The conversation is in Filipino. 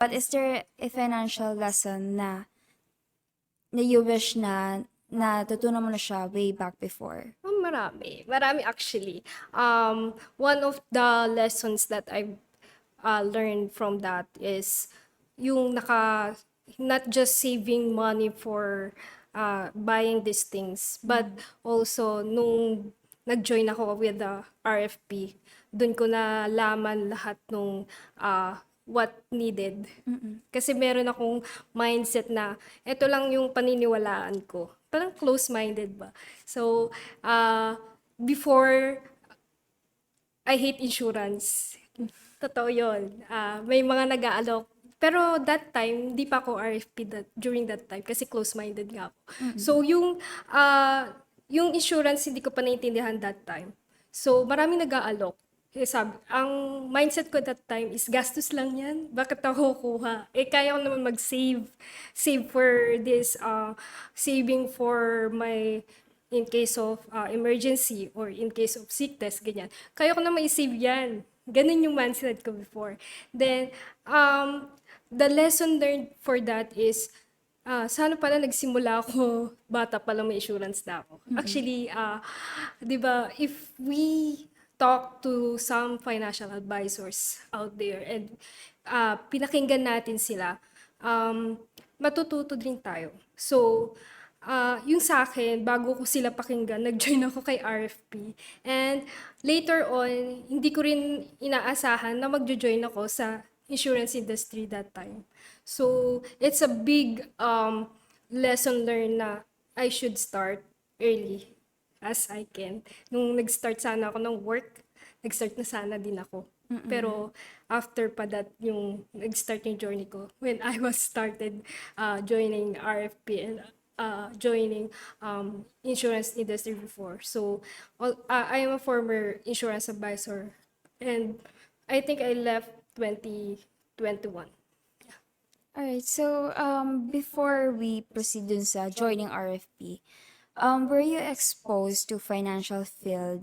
But is there a financial lesson na you wish na natutunan mo na siya way back before? Marami. Marami actually. One of the lessons that I've learned from that is yung not just saving money for buying these things, but also nung nag-join ako with the RFP, dun ko nalaman lahat nung what needed. Kasi meron akong mindset na ito lang yung paniniwalaan ko. Parang close-minded ba? So, before, I hate insurance. Totoo yun. May mga nag-aalok. Pero that time, di pa ako RFP during that time kasi close-minded nga ako. So, yung insurance, hindi ko pa naintindihan that time. So, maraming nag-aalok. Ang mindset ko that time is gastos lang yan. Bakit ako kuha? Kaya ko naman mag-save. Save for this, saving for my in case of emergency or in case of sickness, ganyan. Kaya ko na mai-save yan. Ganun yung mindset ko before. Then, the lesson learned for that is, sana pala nagsimula ako, bata pa lang may insurance na ako. Actually, di ba, if we talk to some financial advisors out there and pinakinggan natin sila, matututo din tayo. So, yung sa akin, bago ko sila pakinggan, nag-join ako kay RFP. And later on, hindi ko rin inaasahan na magjo-join ako sa insurance industry that time. So, it's a big lesson learned na I should start early as I can. Nung nag-start sana ako ng work, nag-start na sana din ako. Pero after pa that, yung nag-start yung journey ko, when I was started joining RFP and joining insurance industry before. So, I am a former insurance advisor and I think I left 2021. Alright, so before we proceed dun sa joining RFP, were you exposed to financial field